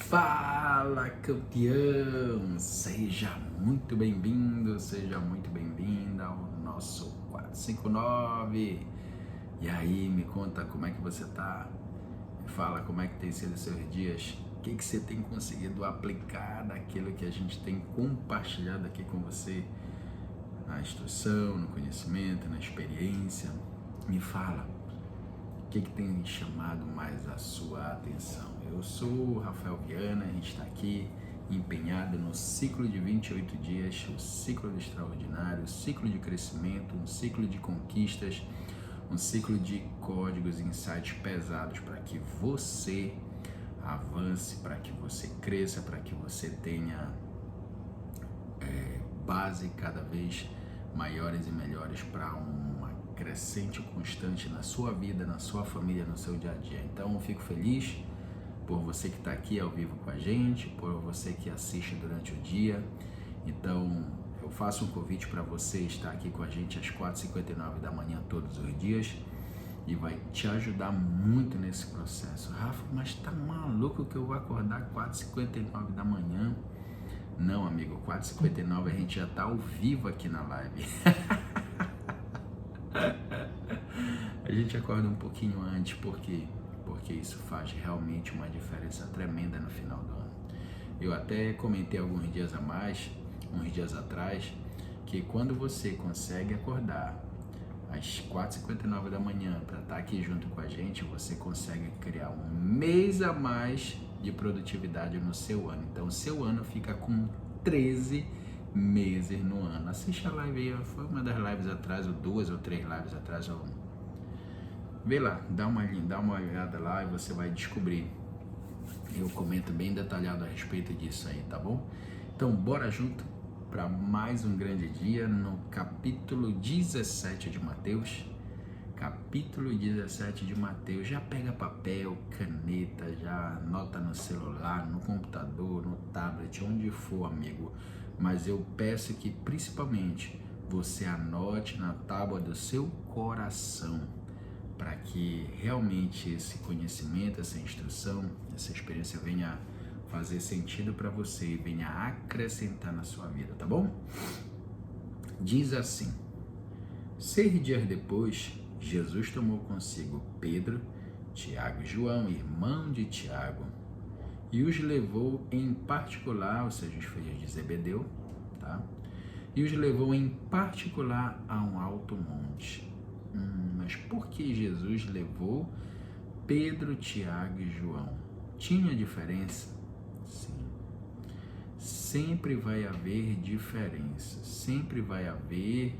Fala, campeão! Seja muito bem-vindo, seja muito bem-vinda ao nosso 459. E aí, me conta como é que você tá? Me fala como é que tem sido os seus dias. O que você tem conseguido aplicar daquilo que a gente tem compartilhado aqui com você na instrução, no conhecimento, na experiência. Me fala, o que tem chamado mais a sua atenção? Eu sou o Rafael Viana, a gente está aqui empenhado no ciclo de 28 dias, o ciclo do extraordinário, o ciclo de crescimento, um ciclo de conquistas, um ciclo de códigos e insights pesados para que você avance, para que você cresça, para que você tenha base cada vez maiores e melhores para uma crescente constante na sua vida, na sua família, no seu dia a dia. Então eu fico feliz por você que está aqui ao vivo com a gente, por você que assiste durante o dia. Então eu faço um convite para você estar aqui com a gente às 4h59 da manhã todos os dias e vai te ajudar muito nesse processo. Rafa, mas tá maluco que eu vou acordar 4h59 da manhã? Não, amigo, 4h59 a gente já tá ao vivo aqui na live. A gente acorda um pouquinho antes, porque isso faz realmente uma diferença tremenda no final do ano. Eu até comentei uns dias atrás, que quando você consegue acordar às 4h59 da manhã para estar aqui junto com a gente, você consegue criar um mês a mais de produtividade no seu ano. Então o seu ano fica com 13 meses no ano. Assiste a live aí, foi uma das lives atrás, ou 2 ou 3 lives atrás. Vê lá, dá uma olhada lá e você vai descobrir. Eu comento bem detalhado a respeito disso aí, tá bom? Então bora junto para mais um grande dia no capítulo 17 de Mateus. Capítulo 17 de Mateus. Já pega papel, caneta, já anota no celular, no computador, no tablet, onde for, amigo. Mas eu peço que principalmente você anote na tábua do seu coração, para que realmente esse conhecimento, essa instrução, essa experiência venha fazer sentido para você e venha acrescentar na sua vida, tá bom? Diz assim: 6 dias depois, Jesus tomou consigo Pedro, Tiago e João, irmão de Tiago, e os levou em particular, ou seja, os filhos de Zebedeu, tá? E os levou em particular a um alto monte. Mas por que Jesus levou Pedro, Tiago e João? Tinha diferença? Sim. Sempre vai haver diferença. Sempre vai haver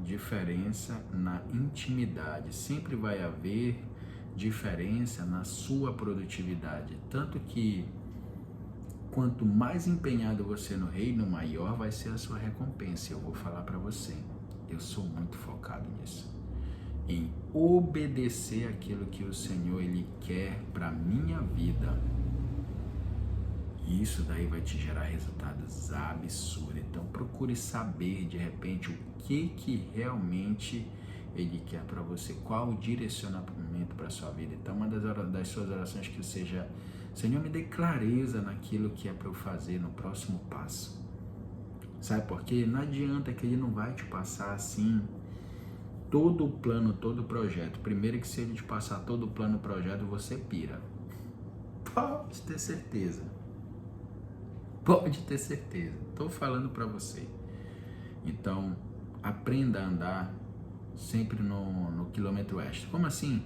diferença na intimidade. Sempre vai haver diferença na sua produtividade. Tanto que quanto mais empenhado você no reino, maior vai ser a sua recompensa. Eu vou falar para você. Eu sou muito focado nisso, em obedecer aquilo que o Senhor Ele quer para minha vida. E isso daí vai te gerar resultados absurdos. Então procure saber de repente o que realmente Ele quer para você, qual o direcionamento para a sua vida. Então uma das suas orações que seja: Senhor, me dê clareza naquilo que é para eu fazer no próximo passo. Sabe por quê? Não adianta que Ele não vai te passar assim todo o plano, todo o projeto. Primeiro que se Ele te passar todo o plano, projeto, você pira. Pode ter certeza. Pode ter certeza. Estou falando para você. Então, aprenda a andar sempre no quilômetro extra. Como assim?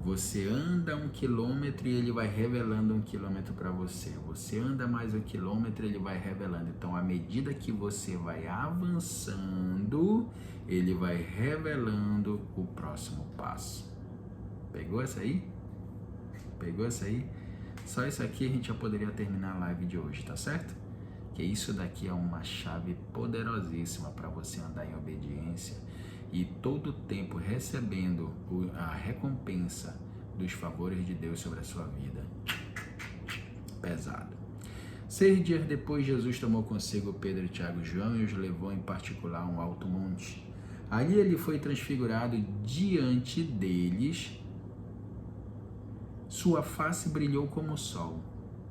Você anda 1 quilômetro e Ele vai revelando 1 quilômetro para você. Você anda mais 1 quilômetro e Ele vai revelando. Então, à medida que você vai avançando, Ele vai revelando o próximo passo. Pegou essa aí? Pegou essa aí? Só isso aqui a gente já poderia terminar a live de hoje, tá certo? Que isso daqui é uma chave poderosíssima para você andar em obediência e todo o tempo recebendo a recompensa dos favores de Deus sobre a sua vida. Pesado. 6 dias depois, Jesus tomou consigo Pedro, Tiago e João e os levou em particular a um alto monte. Ali ele foi transfigurado diante deles. Sua face brilhou como o sol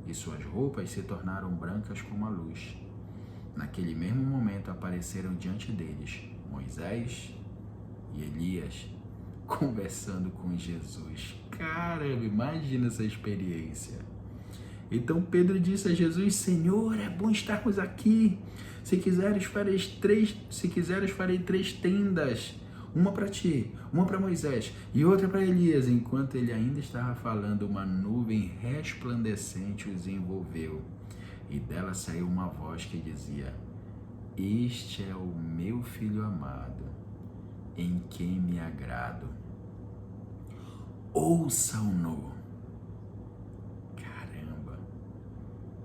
e suas roupas se tornaram brancas como a luz. Naquele mesmo momento apareceram diante deles Moisés e Elias conversando com Jesus. Caramba, imagina essa experiência. Então Pedro disse a Jesus: Senhor, é bom estarmos aqui. Se quiseres, farei três tendas. Uma para ti, uma para Moisés e outra para Elias. Enquanto ele ainda estava falando, uma nuvem resplandecente os envolveu. E dela saiu uma voz que dizia: Este é o meu filho amado, em quem me agrado. Ouçam-no. Caramba!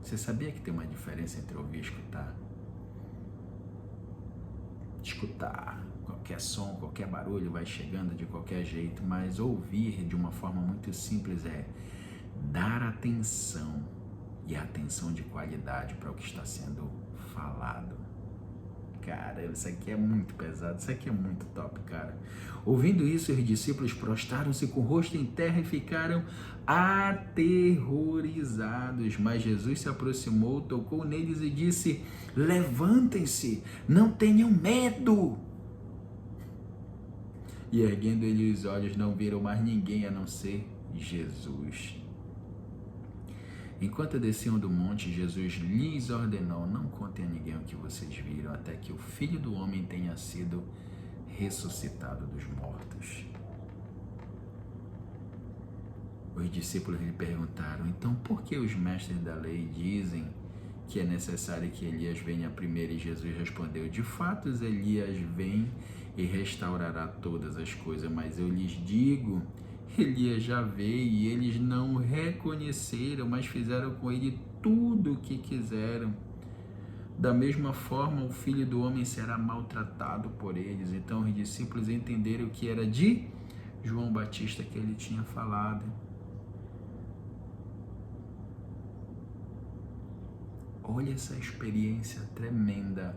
Você sabia que tem uma diferença entre ouvir e escutar? Escutar, qualquer som, qualquer barulho vai chegando de qualquer jeito, mas ouvir de uma forma muito simples é dar atenção, e atenção de qualidade para o que está sendo falado. Cara, isso aqui é muito pesado, isso aqui é muito top, cara. Ouvindo isso, os discípulos prostraram-se com o rosto em terra e ficaram aterrorizados. Mas Jesus se aproximou, tocou neles e disse: Levantem-se, não tenham medo. E erguendo ele os olhos, não viram mais ninguém a não ser Jesus. Enquanto desciam do monte, Jesus lhes ordenou: Não contem a ninguém o que vocês viram, até que o Filho do Homem tenha sido ressuscitado dos mortos. Os discípulos lhe perguntaram: Então, por que os mestres da lei dizem que é necessário que Elias venha primeiro? E Jesus respondeu: De fato, Elias vem e restaurará todas as coisas, mas eu lhes digo, Elias já veio e eles não o reconheceram, mas fizeram com ele tudo o que quiseram. Da mesma forma, o Filho do Homem será maltratado por eles. Então os discípulos entenderam que era de João Batista que ele tinha falado. Olha essa experiência tremenda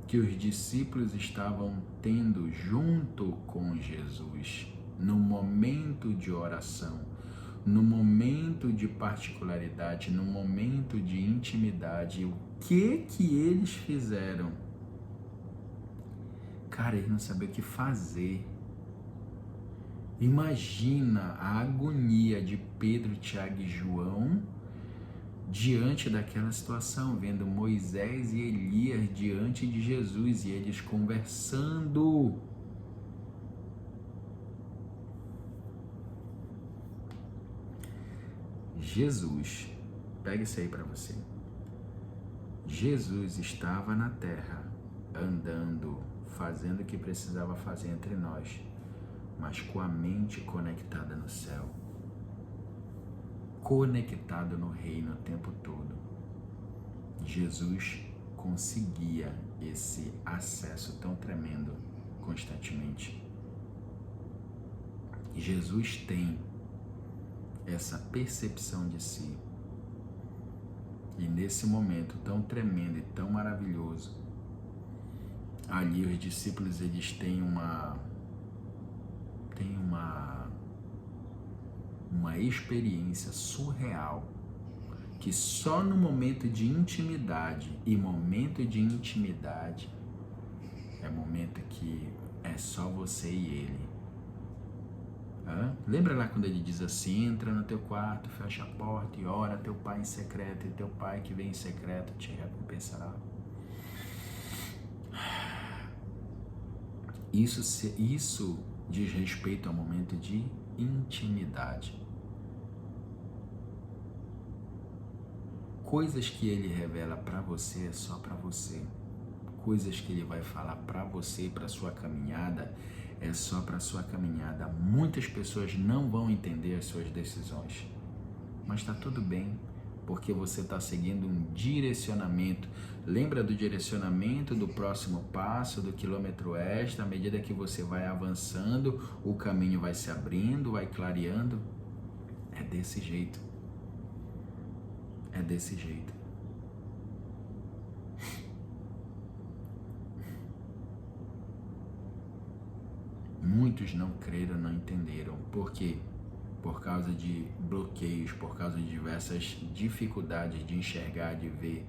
que os discípulos estavam tendo junto com Jesus. No momento de oração, no momento de particularidade, no momento de intimidade, o que eles fizeram? Cara, eles não sabiam o que fazer. Imagina a agonia de Pedro, Tiago e João diante daquela situação, vendo Moisés e Elias diante de Jesus e eles conversando. Jesus, pega isso aí para você. Jesus estava na terra, andando, fazendo o que precisava fazer entre nós, mas com a mente conectada no céu, conectado no reino o tempo todo. Jesus conseguia esse acesso tão tremendo constantemente. Jesus tem essa percepção de si. E nesse momento tão tremendo e tão maravilhoso, ali os discípulos eles têm uma experiência surreal, que só no momento de intimidade, e momento de intimidade é momento que é só você e ele. Lembra lá quando ele diz assim: entra no teu quarto, fecha a porta e ora a teu pai em secreto, e teu pai que vem em secreto te recompensará. Isso diz respeito ao momento de intimidade. Coisas que ele revela para você é só para você. Coisas que ele vai falar para você e para sua caminhada é só para sua caminhada. Muitas pessoas não vão entender as suas decisões, mas está tudo bem, porque você está seguindo um direcionamento. Lembra do direcionamento do próximo passo, do quilômetro extra? À medida que você vai avançando, o caminho vai se abrindo, vai clareando. É desse jeito. É desse jeito. Muitos não creram, não entenderam. Por quê? por causa de bloqueios, por causa de diversas dificuldades de enxergar, de ver,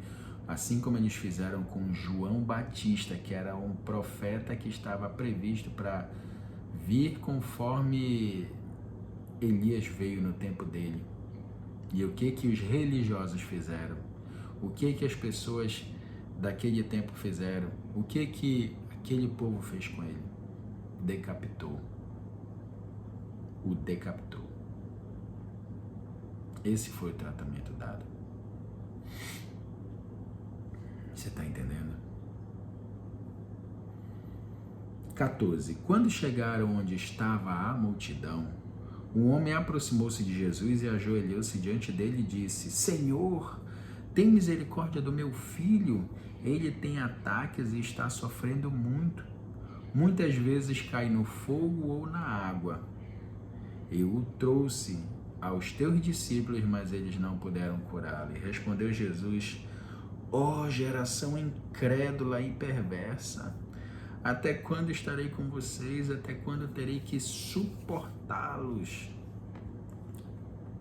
assim como eles fizeram com João Batista, que era um profeta que estava previsto para vir conforme Elias veio no tempo dele. E o que os religiosos fizeram? O que as pessoas daquele tempo fizeram? O que aquele povo fez com ele? Decapitou. O decapitou. Esse foi o tratamento dado. Você está entendendo? 14. Quando chegaram onde estava a multidão, um homem aproximou-se de Jesus e ajoelhou-se diante dele e disse: Senhor, tem misericórdia do meu filho. Ele tem ataques e está sofrendo muito. Muitas vezes cai no fogo ou na água. Eu o trouxe aos teus discípulos, mas eles não puderam curá-lo. E respondeu Jesus: ó geração incrédula e perversa, até quando estarei com vocês? Até quando terei que suportá-los?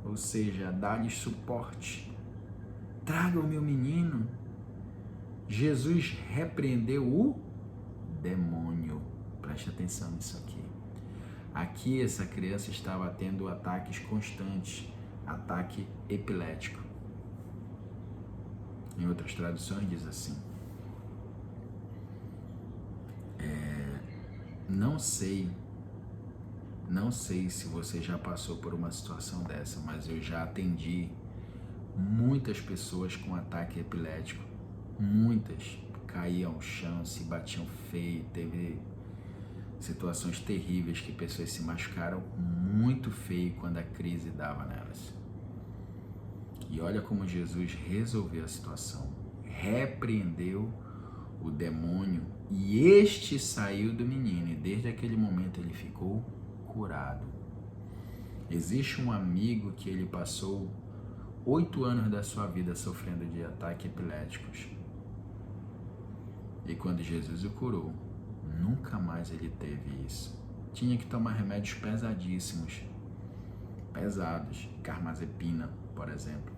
Ou seja, dar-lhes suporte. Traga o meu menino. Jesus repreendeu o demônio. Preste atenção nisso aqui. Aqui essa criança estava tendo ataques constantes, ataque epilético. Em outras traduções diz assim: não sei se você já passou por uma situação dessa, mas eu já atendi muitas pessoas com ataque epilético. Muitas caíam ao chão, se batiam feio, teve situações terríveis que pessoas se machucaram muito feio quando a crise dava nelas. E olha como Jesus resolveu a situação. Repreendeu o demônio e este saiu do menino, e desde aquele momento ele ficou curado. Existe um amigo que ele passou 8 anos da sua vida sofrendo de ataques epiléticos. E quando Jesus o curou, nunca mais ele teve isso. Tinha que tomar remédios pesadíssimos, pesados, carbamazepina, por exemplo.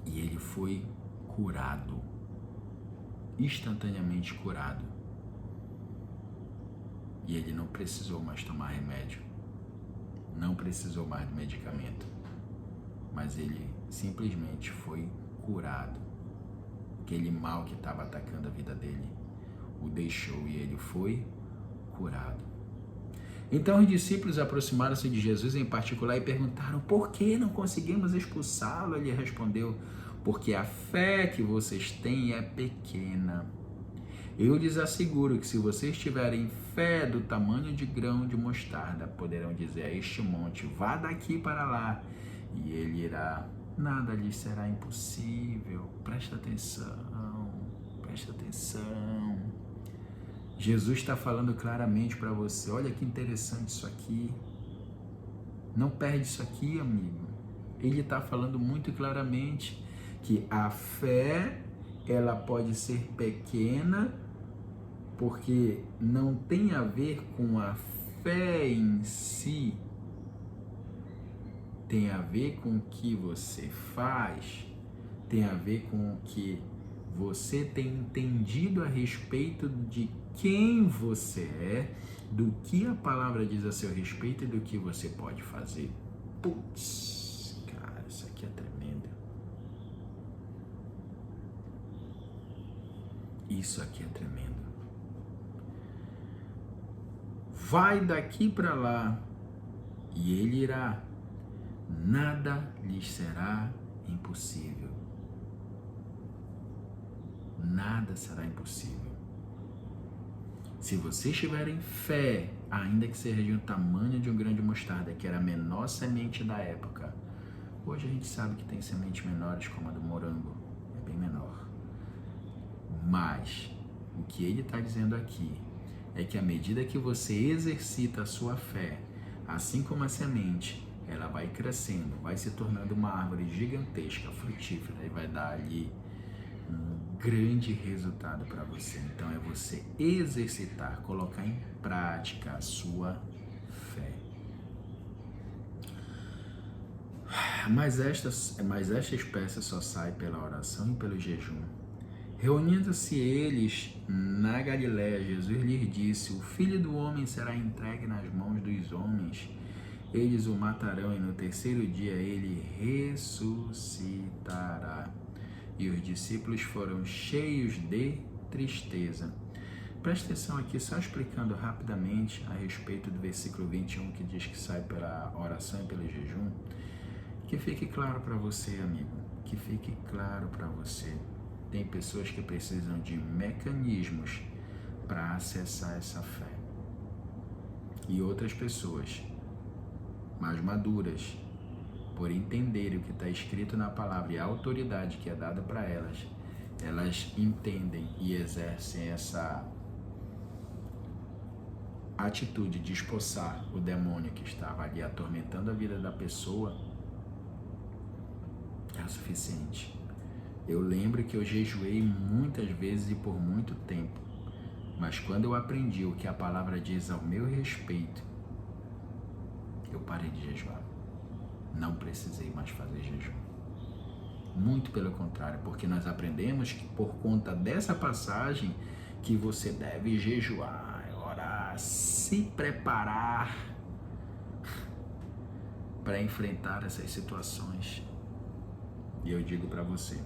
E ele foi curado, instantaneamente curado. E ele não precisou mais tomar remédio, não precisou mais de medicamento, mas ele simplesmente foi curado. Aquele mal que estava atacando a vida dele o deixou e ele foi curado. Então os discípulos aproximaram-se de Jesus em particular e perguntaram: por que não conseguimos expulsá-lo? Ele respondeu: porque a fé que vocês têm é pequena. Eu lhes asseguro que se vocês tiverem fé do tamanho de grão de mostarda, poderão dizer a este monte: vá daqui para lá, e ele irá. Nada lhes será impossível. Presta atenção, presta atenção. Jesus está falando claramente para você. Olha que interessante isso aqui. Não perde isso aqui, amigo. Ele está falando muito claramente que a fé, ela pode ser pequena, porque não tem a ver com a fé em si, tem a ver com o que você faz, tem a ver com o que você tem entendido a respeito de quem você é, do que a palavra diz a seu respeito e do que você pode fazer. Putz, cara, isso aqui é tremendo. Isso aqui é tremendo. Vai daqui para lá e ele irá. Nada lhes será impossível. Nada será impossível. Se vocês tiverem fé, ainda que seja de um tamanho de um grão de mostarda, que era a menor semente da época. Hoje a gente sabe que tem sementes menores, como a do morango, é bem menor. Mas o que ele está dizendo aqui é que à medida que você exercita a sua fé, assim como a semente, ela vai crescendo, vai se tornando uma árvore gigantesca, frutífera, e vai dar ali um grande resultado para você. Então é você exercitar, colocar em prática a sua fé. Mas esta espécie só sai pela oração e pelo jejum. Reunindo-se eles na Galiléia, Jesus lhes disse: o Filho do Homem será entregue nas mãos dos homens. Eles o matarão e no terceiro dia ele ressuscitará. E os discípulos foram cheios de tristeza. Presta atenção aqui, só explicando rapidamente a respeito do versículo 21, que diz que sai pela oração e pelo jejum. Que fique claro para você, amigo, que fique claro para você. Tem pessoas que precisam de mecanismos para acessar essa fé. E outras pessoas, mais maduras, por entenderem o que está escrito na palavra e a autoridade que é dada para elas, elas entendem e exercem essa atitude de expulsar o demônio que estava ali atormentando a vida da pessoa. É o suficiente. Eu lembro que eu jejuei muitas vezes e por muito tempo, mas quando eu aprendi o que a palavra diz ao meu respeito, eu parei de jejuar. Não precisei mais fazer jejum. Muito pelo contrário, porque nós aprendemos que por conta dessa passagem que você deve jejuar, orar, se preparar para enfrentar essas situações. E eu digo para você,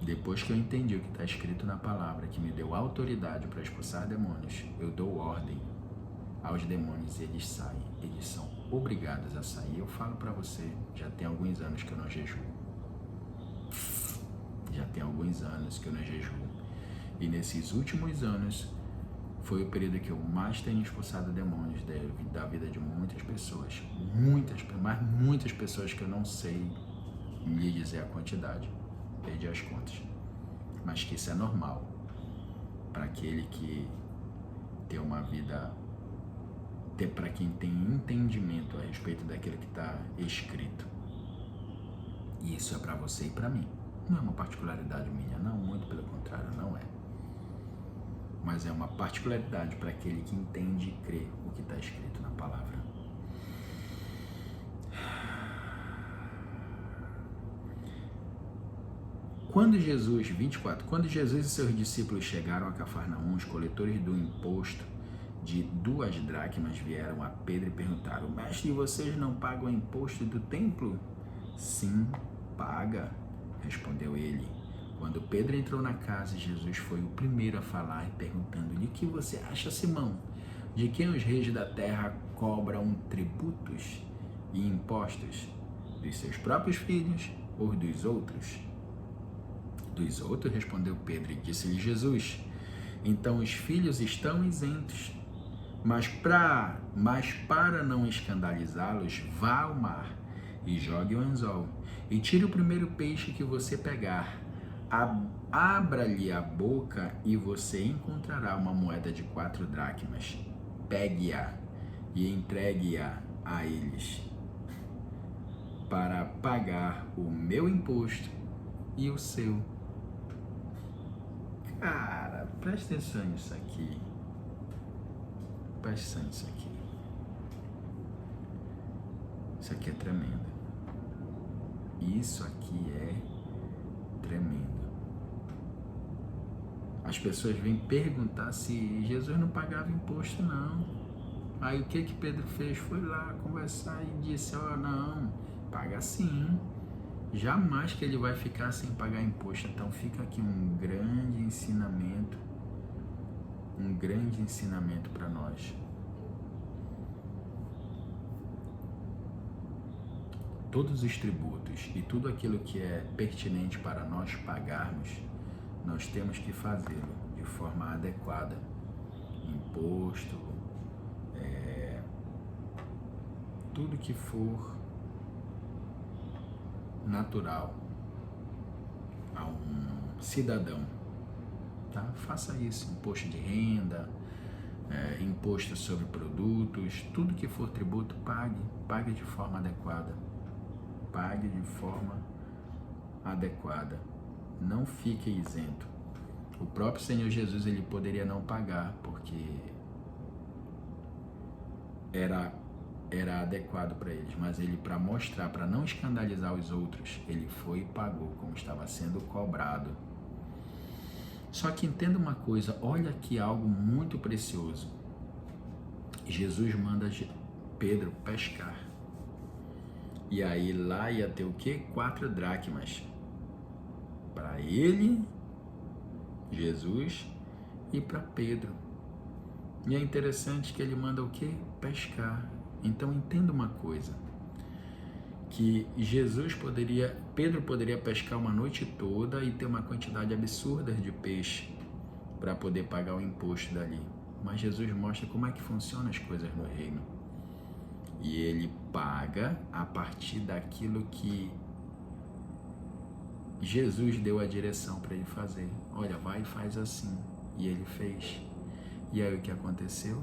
depois que eu entendi o que está escrito na palavra, que me deu autoridade para expulsar demônios, eu dou ordem aos demônios e eles saem, eles são obrigados a sair. Eu falo para você, já tem alguns anos que eu não jejuo. E nesses últimos anos, foi o período que eu mais tenho expulsado demônios da vida de muitas pessoas. Muitas pessoas que eu não sei lhe dizer a quantidade. Perdi as contas. Mas que isso é normal para aquele que tem uma vida, para quem tem entendimento a respeito daquilo que está escrito. E isso é para você e para mim. Não é uma particularidade minha, não, muito pelo contrário, não é. Mas é uma particularidade para aquele que entende e crê o que está escrito na palavra. Quando Jesus e seus discípulos chegaram a Cafarnaum, os coletores do imposto de 2 dracmas vieram a Pedro e perguntaram: mestre, vocês não pagam o imposto do templo? Sim, paga, respondeu ele. Quando Pedro entrou na casa, Jesus foi o primeiro a falar, perguntando-lhe: o que você acha, Simão? De quem os reis da terra cobram tributos e impostos? Dos seus próprios filhos ou dos outros? Dos outros, respondeu Pedro, e disse-lhe Jesus: então os filhos estão isentos, mas para não escandalizá-los, vá ao mar e jogue o anzol, e tire o primeiro peixe que você pegar. Abra-lhe a boca e você encontrará uma moeda de 4 dracmas. Pegue-a e entregue-a a eles para pagar o meu imposto e o seu. Cara, presta atenção nisso aqui. Isso aqui é tremendo. Isso aqui é tremendo. As pessoas vêm perguntar se Jesus não pagava imposto, não. Aí o que Pedro fez? Foi lá conversar e disse: não, paga sim. Jamais que ele vai ficar sem pagar imposto. Então fica aqui um grande ensinamento para nós. Todos os tributos e tudo aquilo que é pertinente para nós pagarmos, nós temos que fazê-lo de forma adequada. Imposto, tudo que for natural a um cidadão, tá? Faça isso. Imposto de renda, imposto sobre produtos, tudo que for tributo, pague de forma adequada. Pague de forma adequada. Não fique isento. O próprio Senhor Jesus, ele poderia não pagar, porque era adequado para eles, mas ele, para mostrar, para não escandalizar os outros, ele foi e pagou como estava sendo cobrado. Só que entenda uma coisa, olha aqui algo muito precioso. Jesus manda Pedro pescar. E aí lá ia ter o quê? 4 dracmas. Para ele, Jesus, e para Pedro. E é interessante que ele manda o quê? Pescar. Então entenda uma coisa, que Pedro poderia pescar uma noite toda e ter uma quantidade absurda de peixe para poder pagar o imposto dali. Mas Jesus mostra como é que funcionam as coisas no reino. E ele paga a partir daquilo que Jesus deu a direção para ele fazer. Olha, vai e faz assim. E ele fez. E aí o que aconteceu?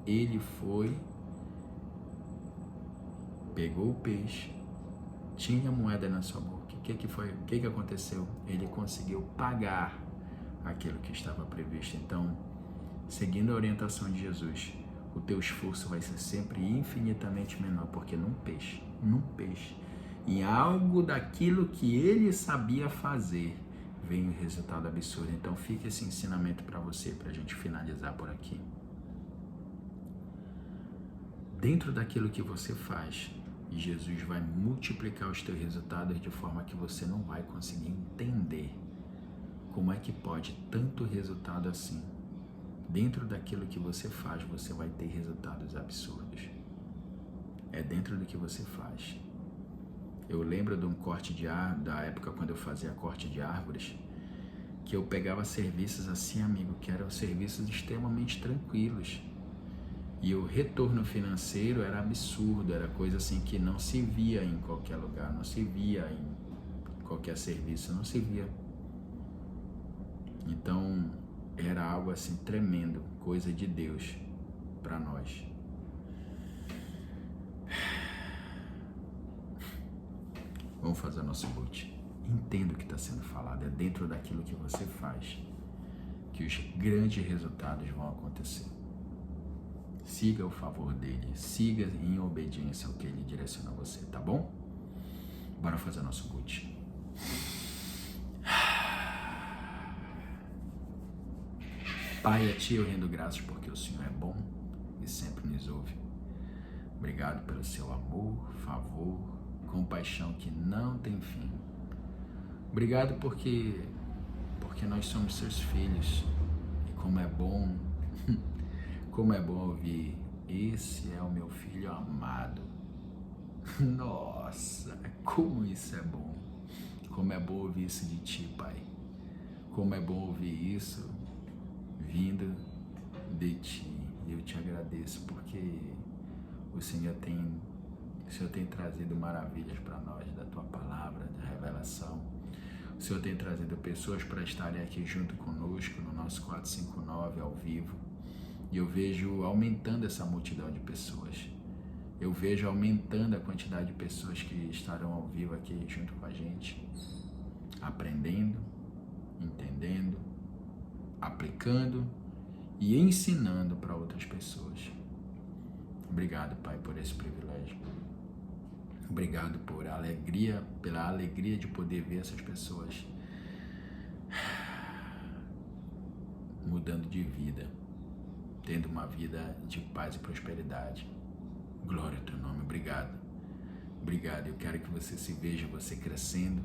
Ele foi, pegou o peixe, tinha moeda na sua boca. O que aconteceu? Ele conseguiu pagar aquilo que estava previsto. Então, seguindo a orientação de Jesus, o teu esforço vai ser sempre infinitamente menor, porque num peixe, em algo daquilo que ele sabia fazer, vem o resultado absurdo. Então fica esse ensinamento para você, para a gente finalizar por aqui. Dentro daquilo que você faz, Jesus vai multiplicar os teus resultados de forma que você não vai conseguir entender como é que pode tanto resultado assim. Dentro daquilo que você faz, você vai ter resultados absurdos. É dentro do que você faz. Eu lembro de um corte de árvore, da época quando eu fazia corte de árvores, que eu pegava serviços assim, amigo, que eram serviços extremamente tranquilos. E o retorno financeiro era absurdo, era coisa assim que não se via em qualquer lugar, não se via em qualquer serviço, não se via. Então, era algo assim tremendo, coisa de Deus para nós. Vamos fazer nosso boot. Entenda o que está sendo falado. É dentro daquilo que você faz que os grandes resultados vão acontecer. Siga o favor dele. Siga em obediência ao que ele direciona a você, tá bom? Bora fazer nosso boot. Pai, a Ti eu rendo graças porque o Senhor é bom e sempre nos ouve. Obrigado pelo seu amor, favor, compaixão que não tem fim. Obrigado porque nós somos seus filhos. E como é bom ouvir, esse é o meu filho amado. Nossa, como isso é bom. Como é bom ouvir isso de Ti, Pai. Como é bom ouvir isso vindo de Ti. E eu Te agradeço porque o Senhor tem trazido maravilhas para nós, da Tua palavra, da revelação. O Senhor tem trazido pessoas para estarem aqui junto conosco no nosso 459 ao vivo. E eu vejo aumentando essa multidão de pessoas. Eu vejo aumentando a quantidade de pessoas que estarão ao vivo aqui junto com a gente, aprendendo, entendendo, aplicando e ensinando para outras pessoas. Obrigado, Pai, por esse privilégio. Obrigado pela alegria de poder ver essas pessoas mudando de vida, tendo uma vida de paz e prosperidade. Glória ao Teu nome, obrigado. Obrigado, eu quero que você se veja, você crescendo,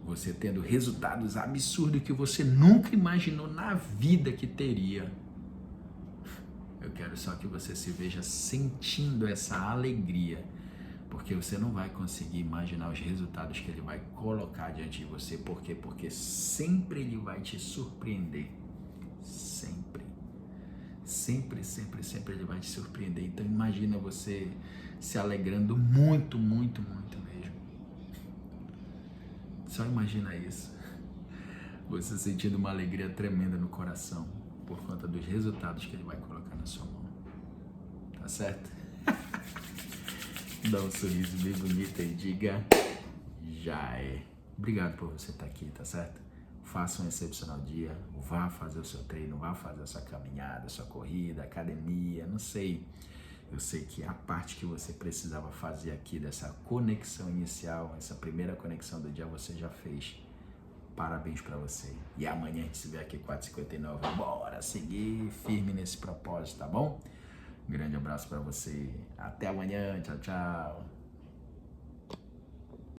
você tendo resultados absurdos que você nunca imaginou na vida que teria. Eu quero só que você se veja sentindo essa alegria, porque você não vai conseguir imaginar os resultados que Ele vai colocar diante de você. Por quê? Porque sempre Ele vai te surpreender. Sempre. Sempre, sempre, sempre Ele vai te surpreender. Então imagina você se alegrando muito, muito, muito mesmo. Só imagina isso. Você sentindo uma alegria tremenda no coração por conta dos resultados que Ele vai colocar na sua mão. Tá certo? Dá um sorriso bem bonito e diga: já é. Obrigado por você estar aqui, tá certo? Faça um excepcional dia, vá fazer o seu treino, vá fazer a sua caminhada, a sua corrida, academia, não sei. Eu sei que a parte que você precisava fazer aqui dessa conexão inicial, essa primeira conexão do dia, você já fez. Parabéns pra você. E amanhã a gente se vê aqui 4h59. Bora seguir firme nesse propósito, tá bom? Um grande abraço pra você. Até amanhã. Tchau, tchau.